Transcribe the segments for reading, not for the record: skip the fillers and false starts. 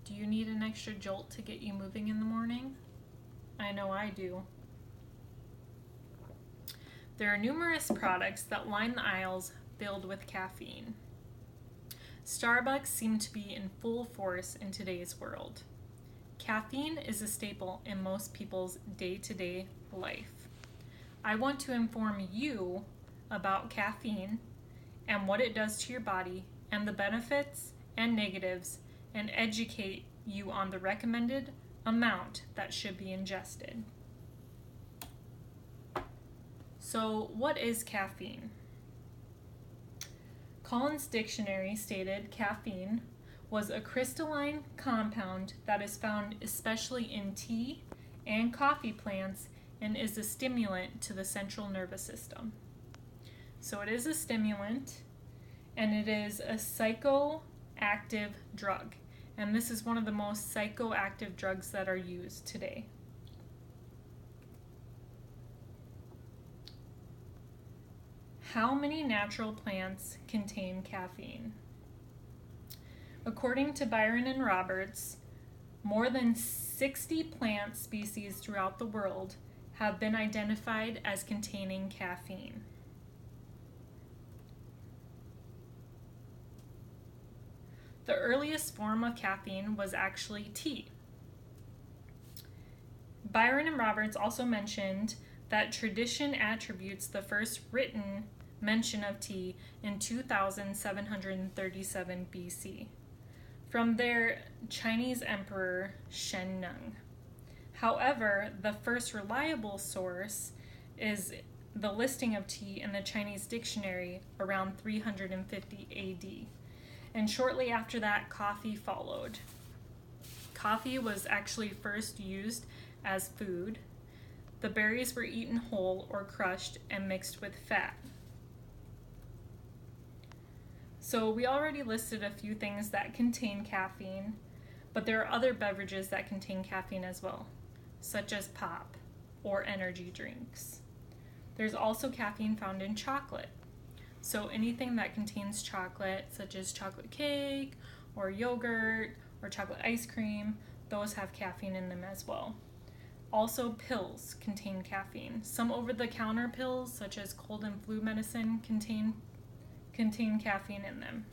Do you need an extra jolt to get you moving in the morning? I know I do. There are numerous products that line the aisles filled with caffeine. Starbucks seem to be in full force in today's world. Caffeine is a staple in most people's day-to-day life. I want to inform you about caffeine and what it does to your body and the benefits and negatives, and educate you on the recommended amount that should be ingested. So, what is caffeine? Collins Dictionary stated caffeine was a crystalline compound that is found especially in tea and coffee plants and is a stimulant to the central nervous system. So it is a stimulant, and it is a psychoactive drug. And this is one of the most psychoactive drugs that are used today. How many natural plants contain caffeine? According to Byron and Roberts, more than 60 plant species throughout the world have been identified as containing caffeine. The earliest form of caffeine was actually tea. Byron and Roberts also mentioned that tradition attributes the first written mention of tea in 2737 BC from their Chinese emperor Shen Nung. However, the first reliable source is the listing of tea in the Chinese dictionary around 350 AD. And shortly after that, coffee followed. Coffee was actually first used as food. The berries were eaten whole or crushed and mixed with fat. So we already listed a few things that contain caffeine, but there are other beverages that contain caffeine as well, such as pop or energy drinks. There's also caffeine found in chocolate. So anything that contains chocolate, such as chocolate cake or yogurt or chocolate ice cream, those have caffeine in them as well. Also, pills contain caffeine. Some over-the-counter pills, such as cold and flu medicine, contain caffeine in them.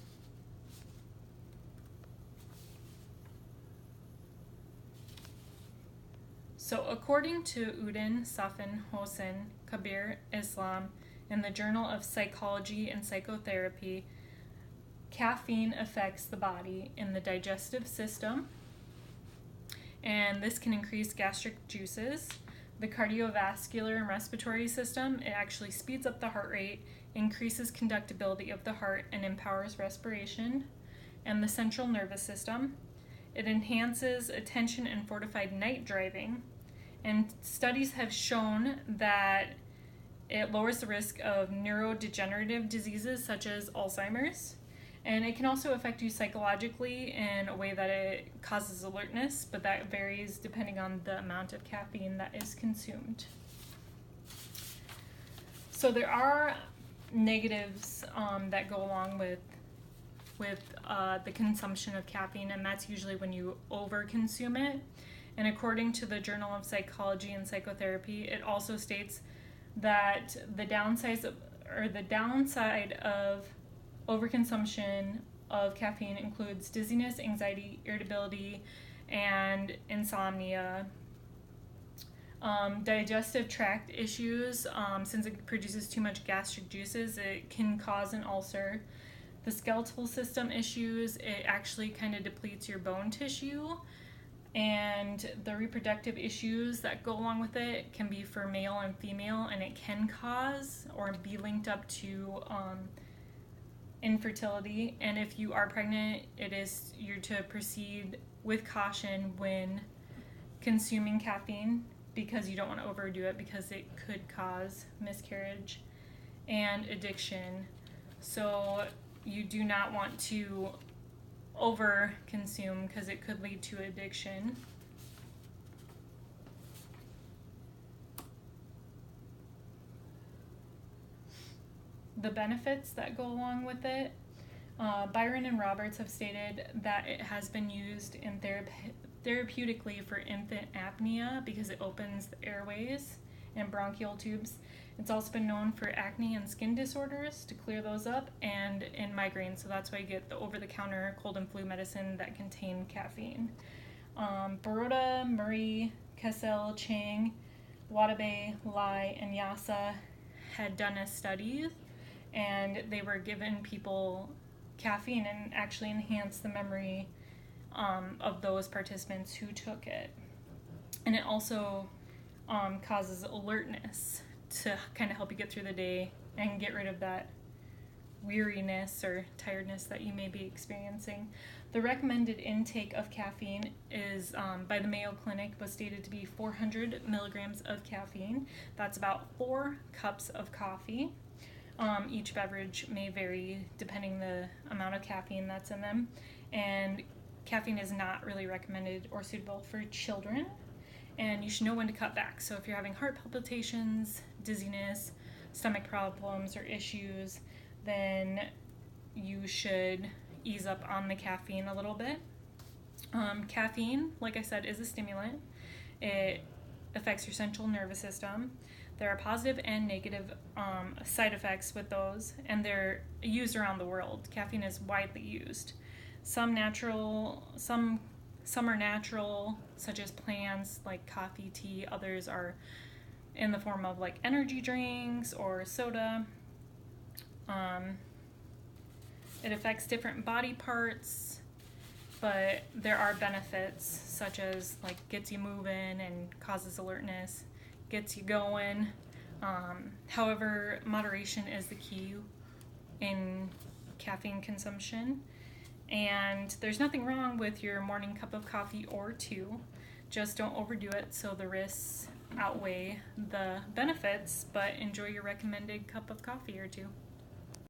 So according to Udin Safin Hossein Kabir Islam in the Journal of Psychology and Psychotherapy, caffeine affects the body in the digestive system, and this can increase gastric juices, the cardiovascular and respiratory system. It actually speeds up the heart rate, increases conductibility of the heart, and empowers respiration, and the central nervous system. It enhances attention and fortified night driving, and studies have shown that it lowers the risk of neurodegenerative diseases such as Alzheimer's. And it can also affect you psychologically in a way that it causes alertness, but that varies depending on the amount of caffeine that is consumed. So there are negatives that go along with the consumption of caffeine, and that's usually when you overconsume it. And according to the Journal of Psychology and Psychotherapy, it also states that the downside of overconsumption of caffeine includes dizziness, anxiety, irritability, and insomnia. Digestive tract issues, since it produces too much gastric juices, it can cause an ulcer. The skeletal system issues, it actually kind of depletes your bone tissue. And the reproductive issues that go along with it can be for male and female, and it can cause or be linked up to infertility. And if you are pregnant, you're to proceed with caution when consuming caffeine, because you don't want to overdo it because it could cause miscarriage. And addiction. So you do not want to over consume because it could lead to addiction. The benefits that go along with it, Byron and Roberts have stated that it has been used in therapeutically for infant apnea because it opens the airways and bronchial tubes. It's also been known for acne and skin disorders to clear those up, and in migraines. So that's why you get the over-the-counter cold and flu medicine that contain caffeine. Baroda, Murray, Kessel, Chang, Watabe, Lai, and Yasa had done a study, and they were given people caffeine and actually enhanced the memory of those participants who took it. And it also causes alertness to kind of help you get through the day and get rid of that weariness or tiredness that you may be experiencing. The recommended intake of caffeine is by the Mayo Clinic was stated to be 400 milligrams of caffeine. That's about 4 cups of coffee. Each beverage may vary depending the amount of caffeine that's in them, and caffeine is not really recommended or suitable for children, and you should know when to cut back. So if you're having heart palpitations, dizziness, stomach problems, or issues, then you should ease up on the caffeine a little bit. Caffeine, like I said, is a stimulant. It affects your central nervous system. There are positive and negative side effects with those, and they're used around the world. Caffeine is widely used. Some are natural, such as plants like coffee, tea. Others are in the form of like energy drinks or soda. It affects different body parts, but there are benefits such as like gets you moving and causes alertness, gets you going. However, moderation is the key in caffeine consumption. And there's nothing wrong with your morning cup of coffee or 2. Just don't overdo it so the risks outweigh the benefits, but enjoy your recommended cup of coffee or 2.